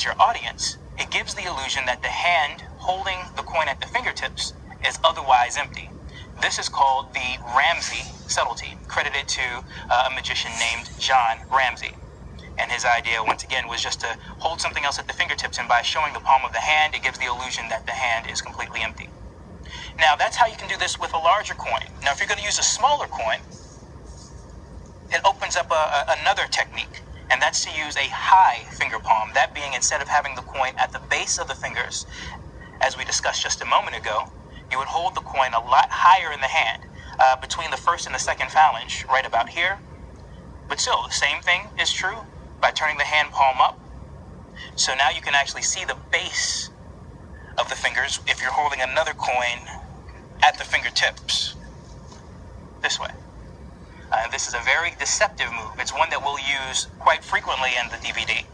towards your audience, it gives the illusion that the hand holding the coin at the fingertips is otherwise empty. This is called the Ramsey subtlety, credited to a magician named John Ramsey. And his idea, once again, was just to hold something else at the fingertips, and by showing the palm of the hand, it gives the illusion that the hand is completely empty. Now, that's how you can do this with a larger coin. Now, if you're going to use a smaller coin, it opens up another technique, and that's to use a high finger palm. That being, instead of having the coin at the base of the fingers, as we discussed just a moment ago, you would hold the coin a lot higher in the hand, between the first and the second phalange, right about here. But still, the same thing is true by turning the hand palm up. So now you can actually see the base of the fingers if you're holding another coin at the fingertips, this way. This is a very deceptive move. It's one that we'll use quite frequently in the DVD.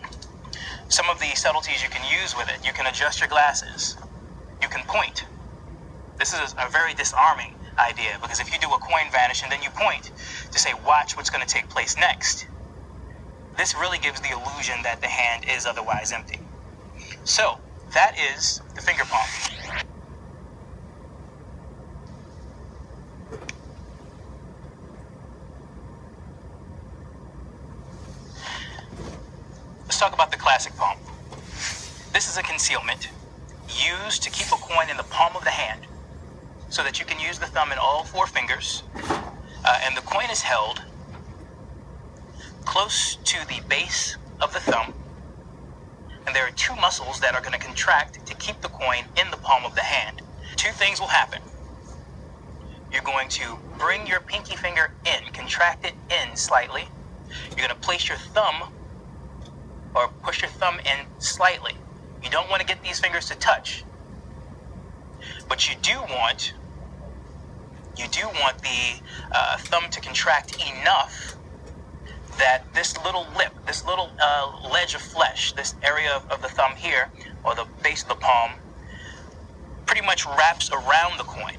Some of the subtleties you can use with it: you can adjust your glasses, you can point. This is a very disarming idea, because if you do a coin vanish and then you point to say, watch what's going to take place next, this really gives the illusion that the hand is otherwise empty. So that is the finger palm. Let's talk about the classic palm. This is a concealment used to keep a coin in the palm of the hand so that you can use the thumb in all four fingers, and the coin is held close to the base of the thumb, and there are two muscles that are going to contract to keep the coin in the palm of the hand. Two things will happen. You're going to bring your pinky finger in, contract it in slightly. You're going to place your thumb, or push your thumb in slightly. You don't want to get these fingers to touch, but you do want the thumb to contract enough that this little lip, this little ledge of flesh, this area of the thumb here, or the base of the palm, pretty much wraps around the coin.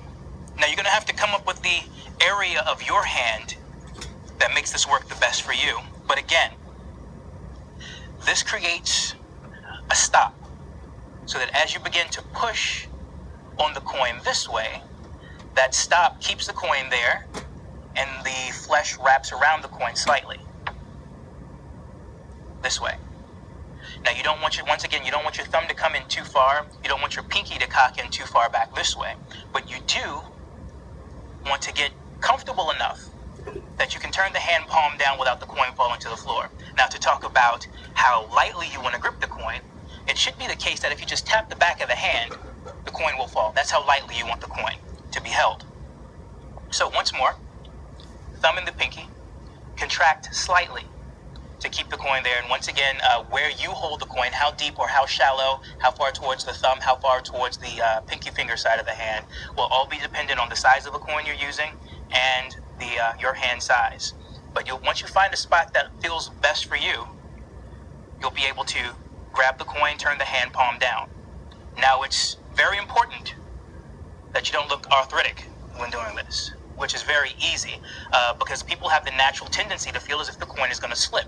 Now, you're going to have to come up with the area of your hand that makes this work the best for you. But again, this creates a stop, so that as you begin to push on the coin this way, that stop keeps the coin there, and the flesh wraps around the coin slightly. This way. Now, you don't want your thumb to come in too far. You don't want your pinky to cock in too far back this way. But you do want to get comfortable enough that you can turn the hand palm down without the coin falling to the floor. Now, to talk about how lightly you want to grip the coin, it should be the case that if you just tap the back of the hand, the coin will fall. That's how lightly you want the coin to be held. So once more, thumb and the pinky contract slightly to keep the coin there. And once again, where you hold the coin, how deep or how shallow, how far towards the thumb, how far towards the pinky finger side of the hand, will all be dependent on the size of the coin you're using and your hand size. But once you find a spot that feels best for you, you'll be able to grab the coin, turn the hand palm down. Now, it's very important that you don't look arthritic when doing this, which is very easy, because people have the natural tendency to feel as if the coin is going to slip.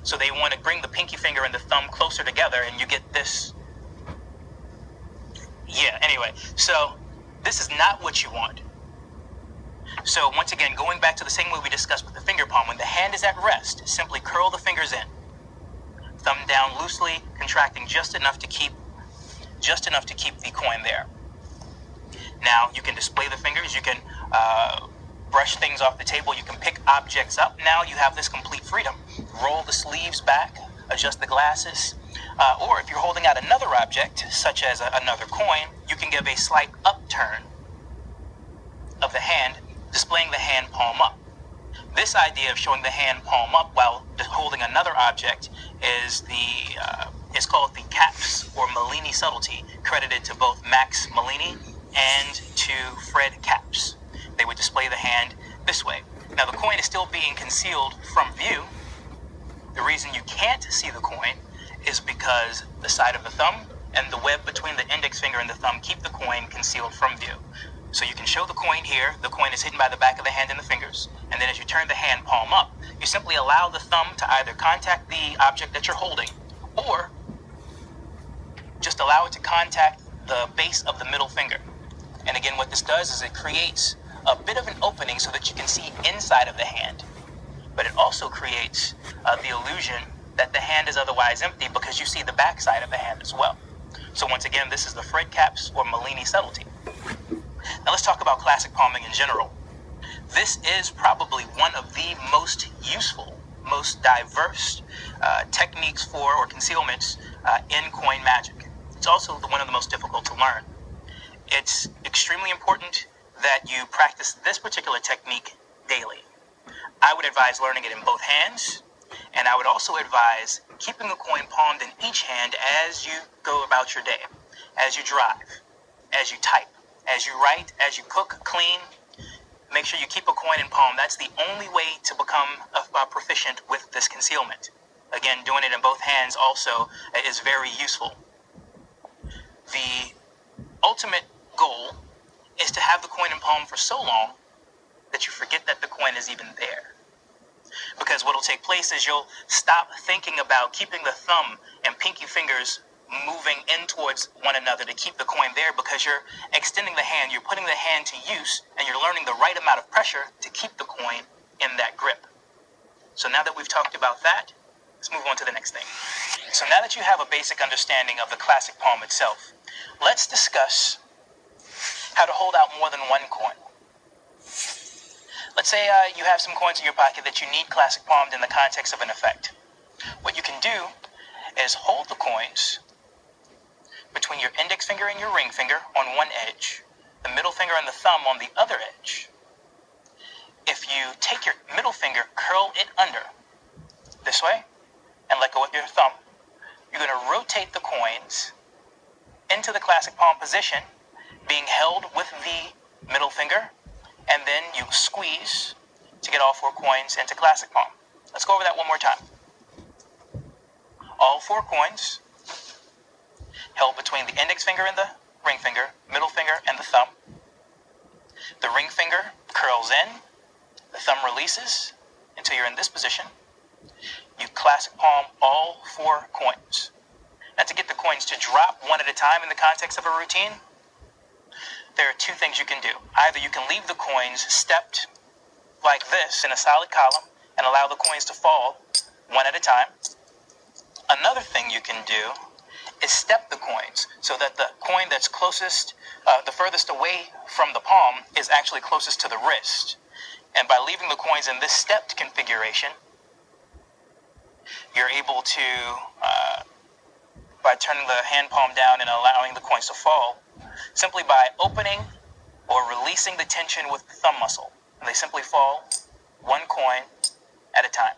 So they want to bring the pinky finger and the thumb closer together, and you get this. Yeah, anyway, so this is not what you want. So once again, going back to the same way we discussed with the finger palm, when the hand is at rest, simply curl the fingers in. Thumb down loosely, contracting just enough to keep the coin there. Now, you can display the fingers, you can brush things off the table, you can pick objects up. Now you have this complete freedom. Roll the sleeves back, adjust the glasses, or if you're holding out another object, such as another coin, you can give a slight upturn of the hand, displaying the hand palm up. This idea of showing the hand palm up while holding another object is called the Capps or Mellini subtlety, credited to both Max Mellini and to Fred Capps. They would display the hand this way. Now, the coin is still being concealed from view. The reason you can't see the coin is because the side of the thumb and the web between the index finger and the thumb keep the coin concealed from view. So you can show the coin here. The coin is hidden by the back of the hand and the fingers. And then as you turn the hand palm up, you simply allow the thumb to either contact the object that you're holding, or allow it to contact the base of the middle finger. And again, what this does is it creates a bit of an opening so that you can see inside of the hand. But it also creates the illusion that the hand is otherwise empty because you see the backside of the hand as well. So once again, this is the Fred Capps or Mellini subtlety. Now let's talk about classic palming in general. This is probably one of the most useful, most diverse techniques for or concealments in coin magic. It's also one of the most difficult to learn. It's extremely important that you practice this particular technique daily. I would advise learning it in both hands, and I would also advise keeping the coin palmed in each hand as you go about your day, as you drive, as you type, as you write, as you cook, clean. Make sure you keep a coin in palm. That's the only way to become proficient with this concealment. Again, doing it in both hands also is very useful. The ultimate goal is to have the coin in palm for so long that you forget that the coin is even there. Because what will take place is you'll stop thinking about keeping the thumb and pinky fingers moving in towards one another to keep the coin there, because you're extending the hand, you're putting the hand to use, and you're learning the right amount of pressure to keep the coin in that grip. So now that we've talked about that, let's move on to the next thing. So now that you have a basic understanding of the classic palm itself, let's discuss how to hold out more than one coin. Let's say you have some coins in your pocket that you need classic palmed in the context of an effect. What you can do is hold the coins between your index finger and your ring finger on one edge, the middle finger and the thumb on the other edge. If you take your middle finger, curl it under this way, and let go of your thumb, you're going to rotate the coins into the classic palm position, being held with the middle finger, and then you squeeze to get all four coins into classic palm. Let's go over that one more time. All four coins held between the index finger and the ring finger, middle finger and the thumb. The ring finger curls in, the thumb releases until you're in this position. You classic palm all four coins. Now, to get the coins to drop one at a time in the context of a routine, there are two things you can do. Either you can leave the coins stepped like this in a solid column and allow the coins to fall one at a time. Another thing you can do is step the coins so that the coin that's closest, the furthest away from the palm, is actually closest to the wrist. And by leaving the coins in this stepped configuration, you're able to, by turning the hand palm down and allowing the coins to fall, simply by opening or releasing the tension with the thumb muscle. And they simply fall one coin at a time.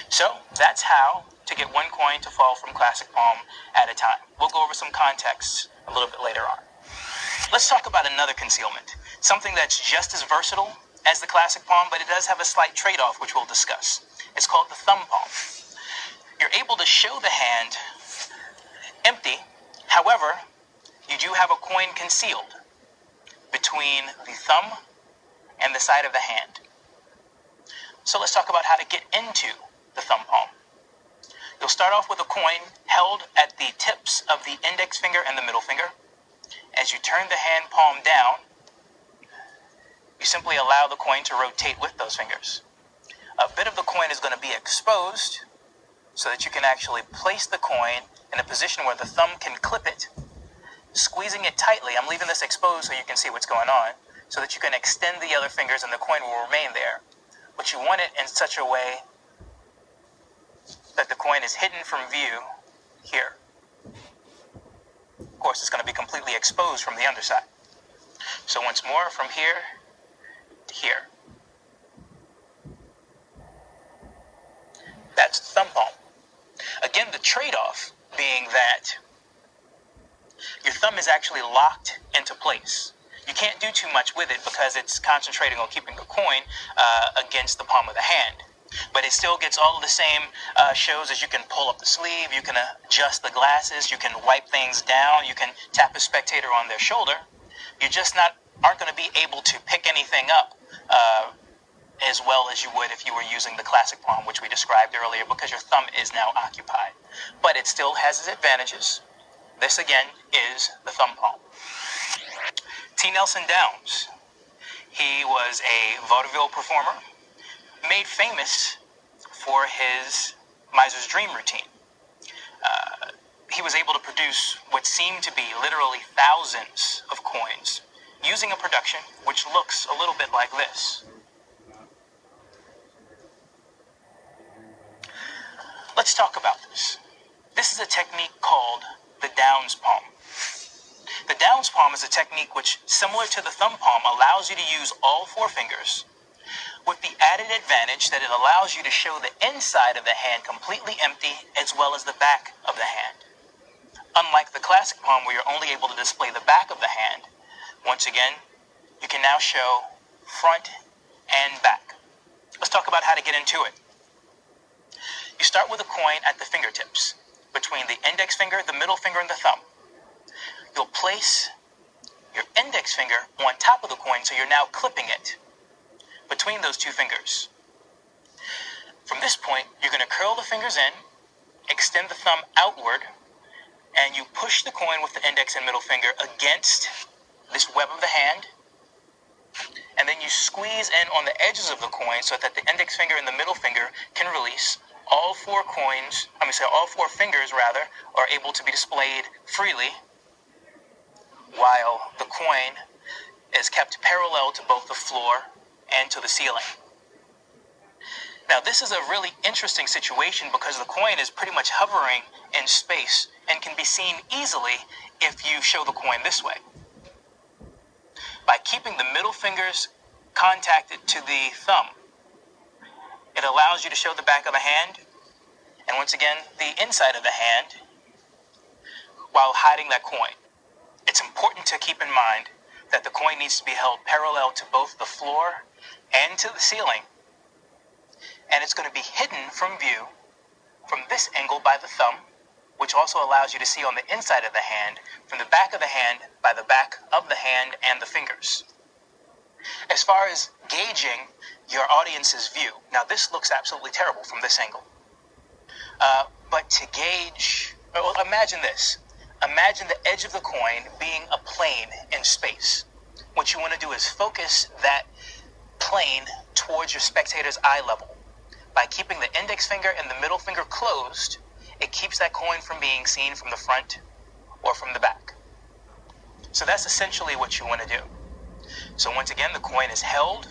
So that's how to get one coin to fall from classic palm at a time. We'll go over some context a little bit later on. Let's talk about another concealment, something that's just as versatile as the classic palm, but it does have a slight trade-off, which we'll discuss. It's called the thumb palm. You're able to show the hand empty. However, you do have a coin concealed between the thumb and the side of the hand. So let's talk about how to get into the thumb palm. You'll start off with a coin held at the tips of the index finger and the middle finger. As you turn the hand palm down, you simply allow the coin to rotate with those fingers. A bit of the coin is going to be exposed so that you can actually place the coin in a position where the thumb can clip it, squeezing it tightly. I'm leaving this exposed so you can see what's going on, so that you can extend the other fingers and the coin will remain there. But you want it in such a way that the coin is hidden from view here. Of course, it's going to be completely exposed from the underside. So once more, from here to here. That's the thumb palm. Again, the trade-off being that your thumb is actually locked into place. You can't do too much with it because it's concentrating on keeping the coin against the palm of the hand. But it still gets all of the same shows, as you can pull up the sleeve, you can adjust the glasses, you can wipe things down, you can tap a spectator on their shoulder. You just aren't going to be able to pick anything up as well as you would if you were using the classic palm, which we described earlier, because your thumb is now occupied. but it still has its advantages. This again is the thumb palm. T. Nelson Downs. He was a vaudeville performer, made famous for his miser's dream routine. He was able to produce what seemed to be literally thousands of coins using a production which looks a little bit like this. Let's talk about this. This is a technique called the Downs palm. The Downs palm is a technique which, similar to the thumb palm, allows you to use all four fingers, with the added advantage that it allows you to show the inside of the hand completely empty as well as the back of the hand. Unlike the classic palm where you're only able to display the back of the hand, once again, you can now show front and back. Let's talk about how to get into it. You start with a coin at the fingertips, between the index finger, the middle finger, and the thumb. You'll place your index finger on top of the coin, so you're now clipping it between those two fingers. From this point, you're going to curl the fingers in, extend the thumb outward, and you push the coin with the index and middle finger against this web of the hand, and then you squeeze in on the edges of the coin so that the index finger and the middle finger can release. All four fingers are able to be displayed freely, while the coin is kept parallel to both the floor and to the ceiling. Now, this is a really interesting situation because the coin is pretty much hovering in space and can be seen easily if you show the coin this way. By keeping the middle fingers contacted to the thumb, it allows you to show the back of the hand, and once again, the inside of the hand, while hiding that coin. It's important to keep in mind that the coin needs to be held parallel to both the floor and to the ceiling, and it's going to be hidden from view from this angle by the thumb, which also allows you to see on the inside of the hand, from the back of the hand by the back of the hand and the fingers. As far as gauging your audience's view, now this looks absolutely terrible from this angle. But to gauge, well, imagine this. Imagine the edge of the coin being a plane in space. What you want to do is focus that plane towards your spectator's eye level. By keeping the index finger and the middle finger closed, it keeps that coin from being seen from the front or from the back. So that's essentially what you want to do. So once again, the coin is held